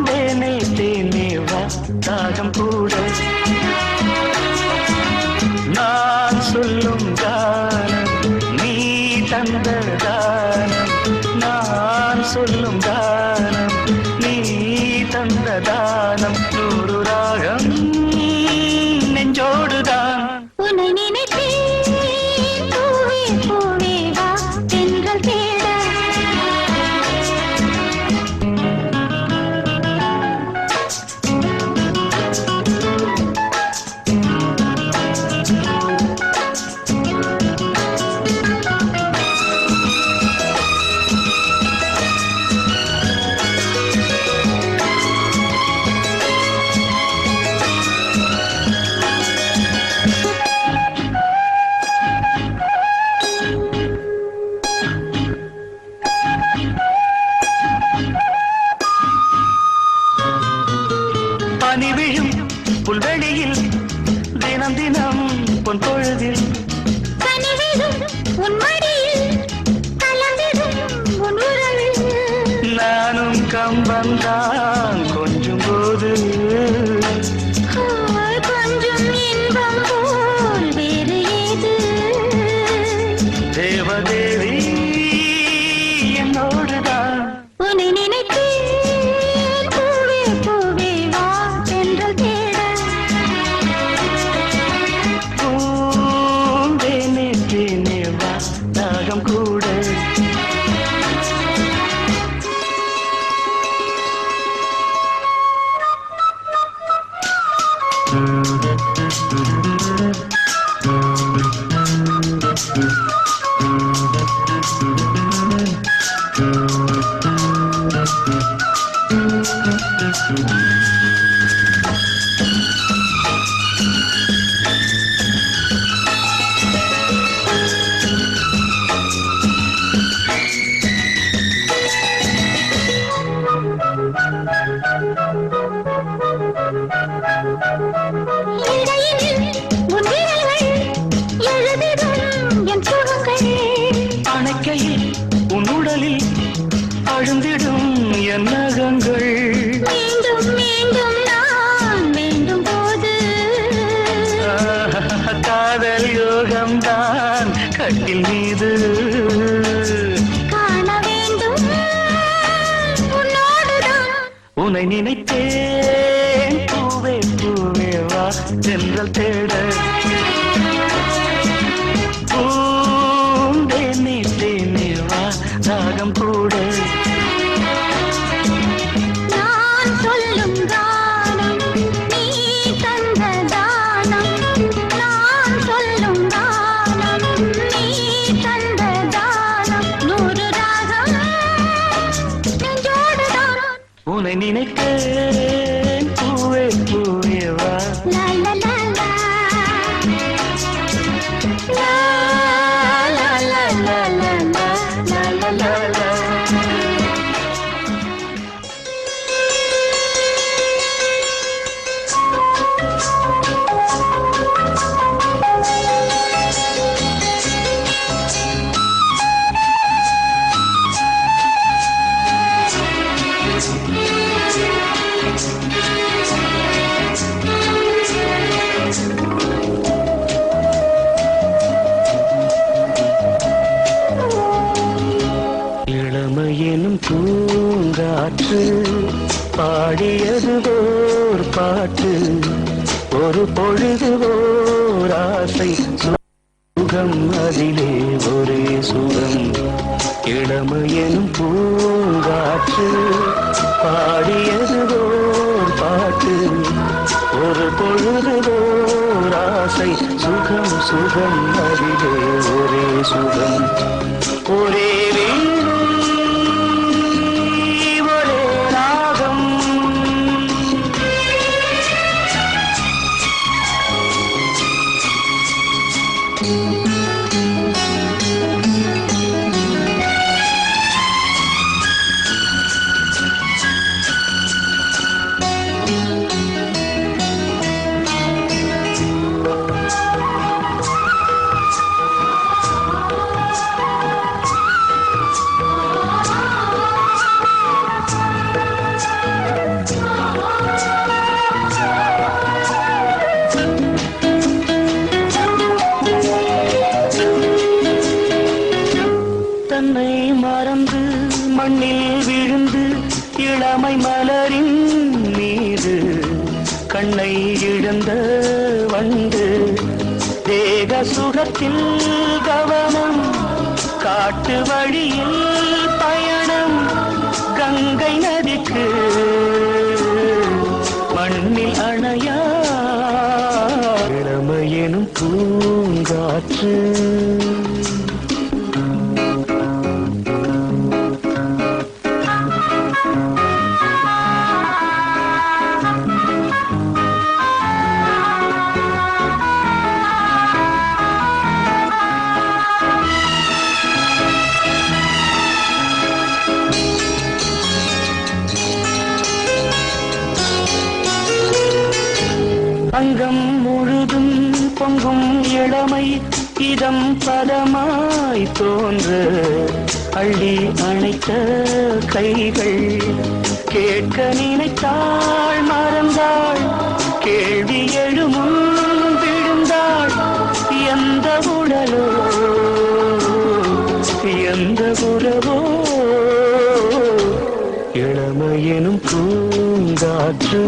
தேனே தேனே வா தாகம் கூட நான் சொல்லும் கானம் நீ தந்த தானம் நான் சொல்லும் கானம் நீ தந்த தானம் நூறு ராகம் நெஞ்சோடுதான் உன்னை நினைத்தேன் பூவே பூவே வா தென்றல் தேட பனி விழும் புல்வெளியில் தினம் தினம் பொன் பொழுதில் கனிவிடும் உன் மடியில் கலந்திடும் உன் உறவில் நானும் கம்பந்தான் கொஞ்சம் போது கொஞ்சம் இன்பம் போல் வேறு ஏது தேவதேவி என்னோடுதான் உன்னை நினைத்தேன் பூவே பூவே வா தென்றல் தேட பூந்தேனே தேனே வா தாகம் கூட இடையினில் உன் விரல்கள் எழுதிடும் என் சுகங்கள் அணைக்கையில் உன் உடலில் அழுந்திடும் என் நகங்கள் மீண்டும் மீண்டும் நான் வேண்டும் போது காதல் யோகம்தான் கட்டில் மீது காண வேண்டும் உன்னோடுதான் உன்னை நினைத்தேன் பூவே பூவே வா தென்றல் தேட பூந்தேனே தேனே வா தாகம் கூட நான் சொல்லும் கானம் நீ தந்த தானம் நான் சொல்லும் கானம் நீ தந்த தானம் நூறு ராகம் நெஞ்சோடுதான் உன்னை நினைத்தேன் பூவே பூவே வா லா லா லா லா லா லா லா லா லா லா லா லா இளமையெனும் பூங்காற்று பாடியது ஓர் பாட்டு ஒரு பொழுது ஓர் ஆசை சுகம் அதிலே ஒரே சுகம் இளமையெனும் பூங்காற்று பாடியது ஓர் பாட்டு ஒரு பொழுது ஓர் ஆசை சுகம் சுகம் அதிலே ஒரே சுகம் ஒரே வீணை ஒரே ராகம் இளமை மலரின் மீது கண்ணை இழந்த வண்டு தேக சுகத்தில் கவனம் காட்டு வழியில் பயணம் கங்கை நதிக்கு மண்ணில் அணையா இளமையெனும் பூங்காற்று அங்கம் முழுதும் பொங்கும் இளமை இதம் பதமாய் தோன்று அள்ளி அணைத்த கைகள் கேட்க நினைத்தாள் மறந்தாள் கேள்வி எழுமும் விழுந்தாள் எந்த உடலோ எந்த உறவோ இளமையெனும் பூங்காற்று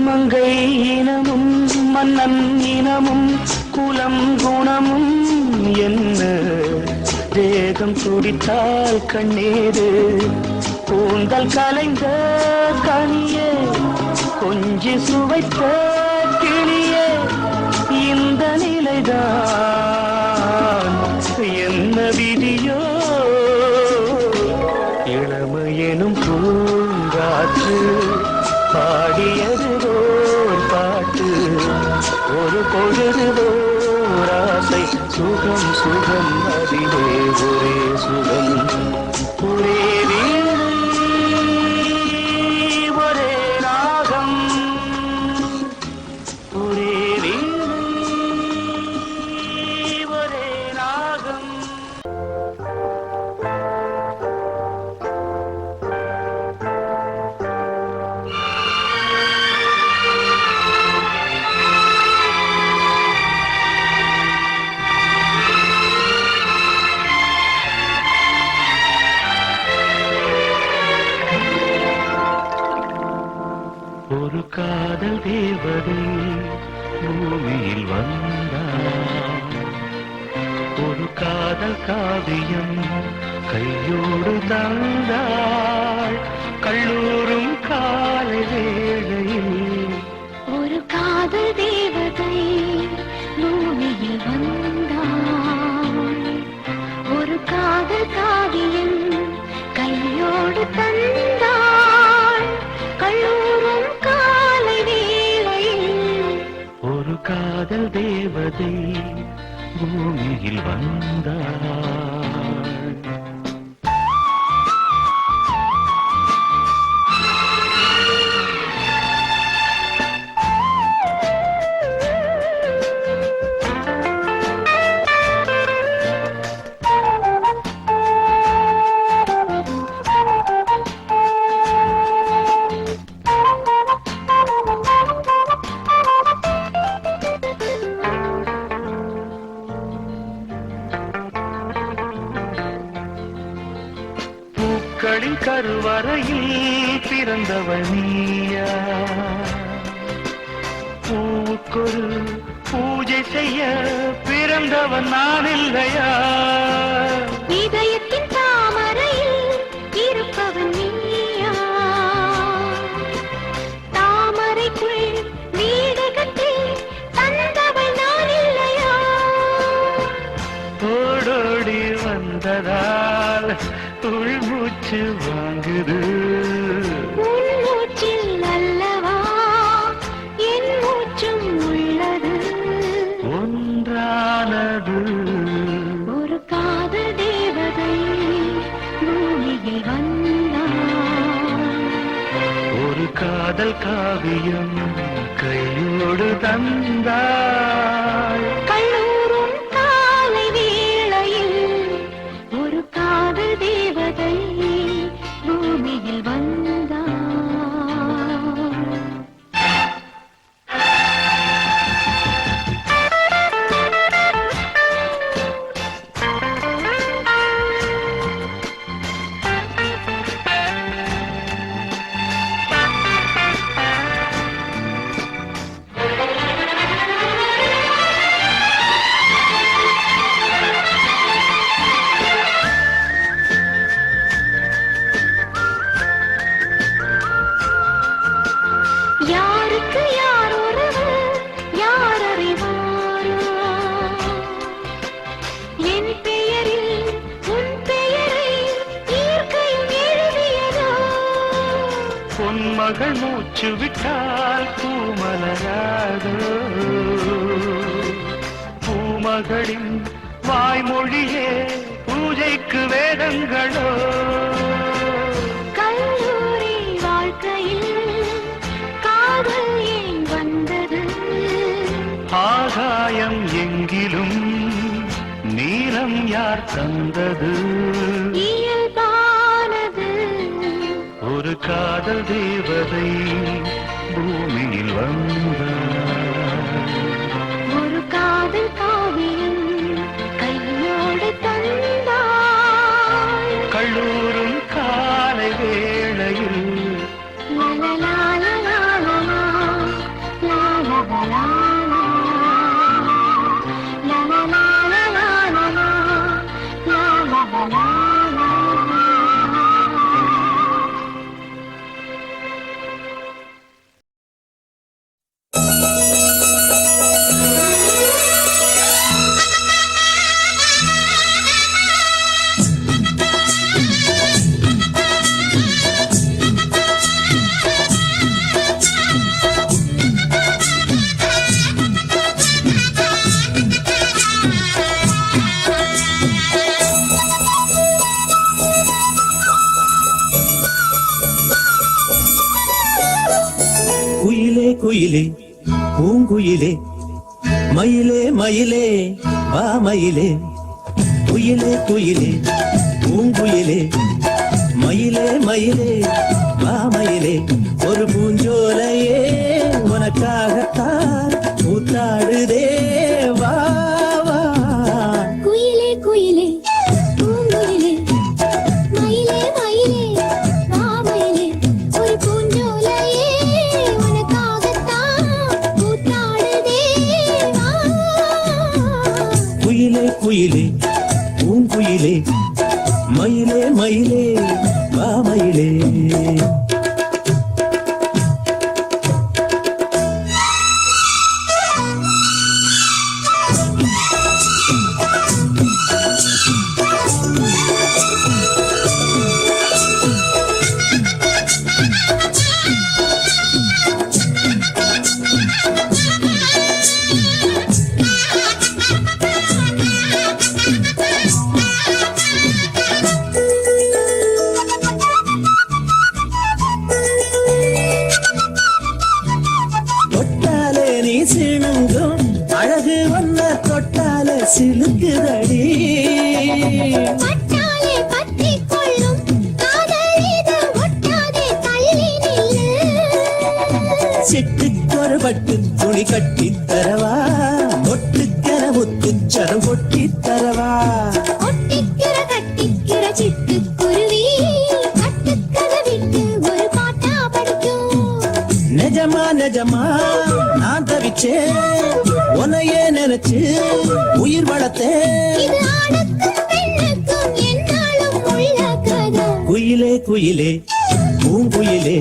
மங்கை இனமும் மன்னன் இனமும் குலம் குணமும் என்ன தேகம் துடித்தால் கண்ணீரு கூந்தல் கலைந்த கனியே கொஞ்சி சுவைத்த கிளியே இந்த நிலைதான் என்ன விதியோ இளமையெனும் பூங்காற்று பாடியது ஓர் பாட்டு ஒரு பொழுது ஓர் ஆசை சுகம் சுகம் அதிலே ஒரே சுகம் ஒரே வீணை ஒரே ராகம் ஒரே வீணை ஒரே ராகம் ஒரு காதல் தேவதை பூமியில் வந்தாள் ஒரு காதல் காவியம் கையோடு தந்தாள் கல்லூரும் காலை வேளையில் ஒரு காதல் தேவதை பூமியில் வந்தாள் ஒரு காதல் காவியம் கையோடு தந்தாள் கல்லூரும் காலை வேளையில் ஒரு காதல் தேவதை பூமியில் வந்தாள் பூக்களின் கருவறையில் பிறந்தவள் நீயா பூவுக்கொரு பூஜை செய்ய பிறந்தவன் நான் இல்லையா இதயத்தின் தாமரையில் இருப்பவன் நீயா தாமரைக்குள் வீடு கட்டி தந்தவள் நான் இல்லையா ஓடோடி வந்ததால் உள்மூச்சு வாங்குது உன் மூச்சில் அல்லவா என் மூச்சும் உள்ளது ஒன்றானது ஒரு காதல் தேவதை பூமியில் வந்தாள் ஒரு காதல் காவியம் கையோடு தந்தாள். கல்லூரும் காலை வேளையில் ஒரு காதல் தேவதை பூமியில் வந்தாள். யாருக்கு யார் உறவு யார் அறிவாரோ? என் பெயரில் உன் பெயரை இயற்கையும் எழுதியதோ? பொன்மகள் மூச்சு விட்டால் பூமலராதோ? பூமகளின் வாய்மொழியே பூஜைக்கு வேதங்களோ? கல்லூரி வாழ்க்கையில் காதல் ஏன் வந்தது? ஆகாயம் எங்கிலும் நீலம் யார் தந்தது? இயல்பானது ஒரு காதல் தேவதை பூமியில் வந்தாள். ஒரு காதல் காவியம் கையோடு தந்தாள். கல்லூரும் காலை வேளையில் குயிலே குயிலே பூங்குயிலே மயிலே மயிலே வா மயிலே. குயிலே குயிலே பூங்குயிலே மயிலே மயிலே வா மயிலே. ஒரு பூஞ்சோலையே உனக்காகத்தான் கூத்தாடுதே வா வா. குயிலே குயிலே பூங்குயிலே மயிலே மயிலே வா மயிலே. ஒரு பூஞ்சோலையே உனக்காகத்தான் கூத்தாடுதே வா. குயிலே குயிலே பூங்குயிலே மயிலே மயிலே வா மயிலே. தொட்டாலே நீ சிணுங்கும் அழகு வந்த தொட்டாலே சிலுக்குதடி. பட்டாலே பற்றிக் கொள்ளும் காதல் இது ஒட்டாதே தள்ளி நில்லு. சிட்டுக்கொரு பட்டு துணி கட்டி தரவா, ஒட்டுக்கென முத்துச்சரம் கொட்டி தரவா. ஒட்டிக்கிற கட்டிக்கிற சிட்டுக்குருவி கட்டுக்கதை விட்டு ஒரு பாட்டா படிக்கும். நிஜமா நிஜமா நான் தவிச்சேன் உன்னையே நினைச்சு உயிர் வளர்த்தேன். இது ஆணுக்கும் பெண்ணுக்கும் என்னாலும் உள்ள கதை. குயிலே குயிலே பூங்குயிலே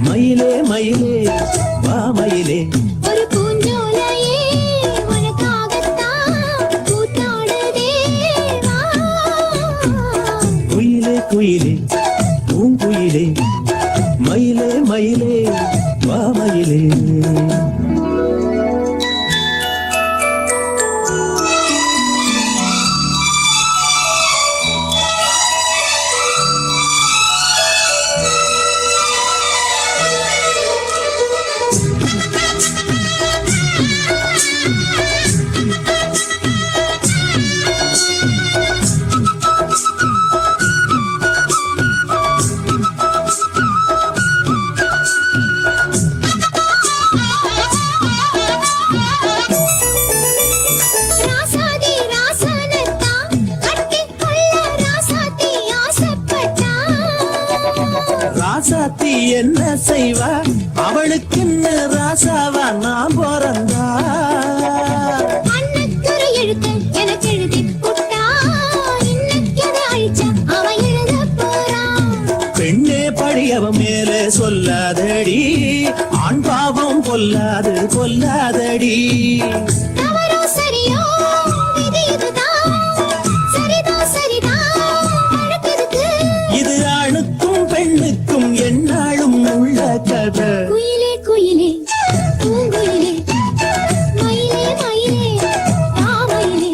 மயிலே மயிலே வா மயிலே. ஒரு பூஞ்சோலையே உனக்காகத்தான் கூத்தாடுதே வா. குயிலே குயிலே பூங்குயிலே மயிலே மயிலே வா மயிலே. கண்ணு ராசாவா நான் பிறந்தா அன்னத்துறை எழுத்து எனக்கு எழுதி புட்டா இன்னைக்கு அதை அழிச்சா அவன் எழுத போறான் பெண்ணே படியவன் மேலே சொல்லாதடி ஆண் பாவம் கொல்லாது கொல்லாதடி தவறோ சரியோ விதி இதுதான் சரிதான் சரிதான் நடக்குதுக்கு இது ஆணுக்கும் பெண்ணுக்கும் எந்நாளும் உள்ள கதை குயிலே குயிலே பூங்குயிலே மயிலே மயிலே தாமயிலே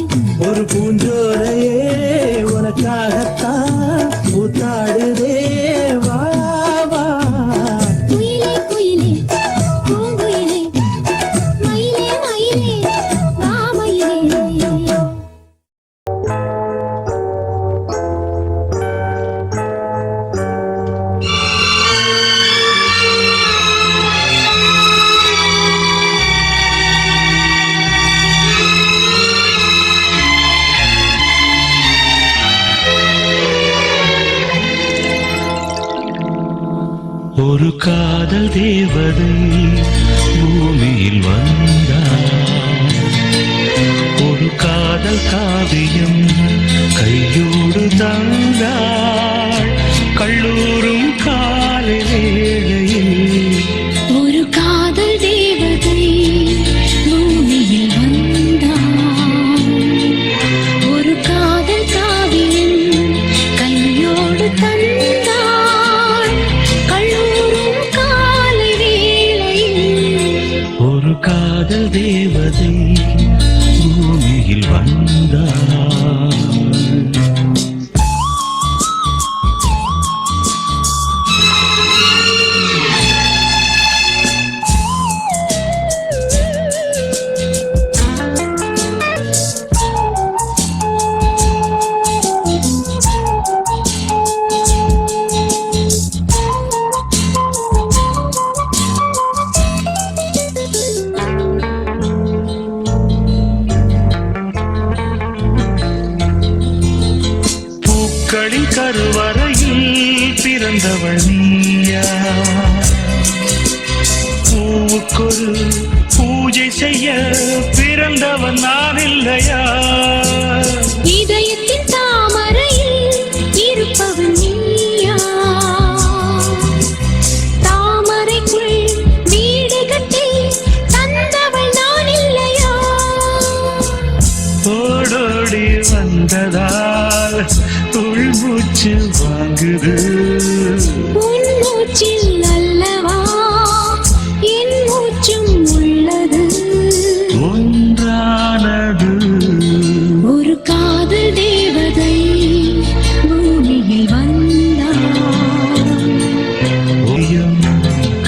ஒரு பூஞ்சோலையே உனக்காகத்தான் ஊத்தாடுதே வா வா குயிலே குயிலே பூங்குயிலே மயிலே மயிலே தாமயிலே ஒரு காதல் தேவதை பூமியில் வந்தாள் ஒரு காதல் காவியம் கையோடு தந்தாள் கல்லூரும் காலை வேளையில் ஒரு காதல் தேவதை பூமியில் வந்தாள் ஒரு காதல் காவியம் கையோடு தந்தாள் கல்லூரும் காலை வேளையில் ஒரு காதல் தேவதை பூமியில் வந்தாள் பூக்களின் கருவறையில் பிறந்தவள் நீயா பூவுக்கொரு பூஜை செய்ய பிறந்தவன் நான் இல்லையா இதயத்தின் தாமரையில் இருப்பவன் நீயா தாமரைக்குள் வீடு கட்டி தந்தவள் நான் இல்லையா ஓடோடி வந்ததால் உள்மூச்சு வாங்குது உன் மூச்சில் அல்லவா என் மூச்சும் உள்ளது ஒன்றானது ஒரு காதல் தேவதை பூமியில் வந்தாள் ஓயம்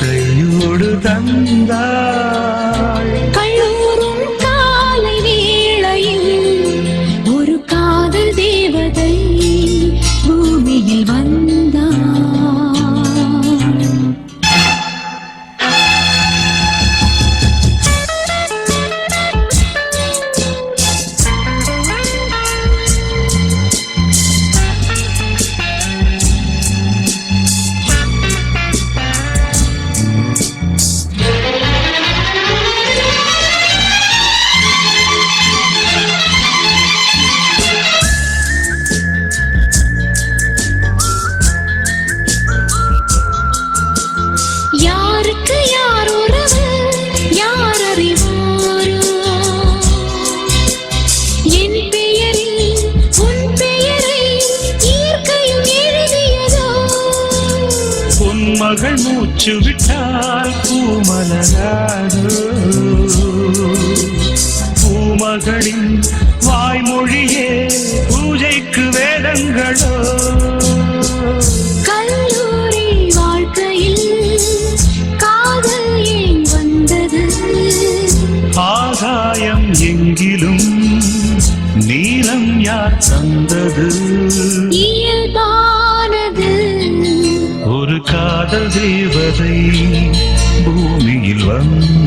கையோடு தந்தாள் கல்லூரும் காலை வேளையில் ஒரு காதல் தேவதை பூமியில் வந்தாள் யாருக்கு யார் உறவு யார் அறிவாரோ என் பெயரில் உன் பெயரை இயற்கையும் எழுதியதோ உன் மகள் மூச்சு விட்டால் பூமலராதோ பூமகளின் வாய்மொழியே பூஜைக்கு வேதங்களோ கல்லூரி வாழ்க்கையில் காதல் ஏன் வந்தது ஆகாயம் எங்கிலும் நீலம் யார் தந்தது இயல்பானது ஒரு காதல் தேவதை பூமியில் வந்தாள்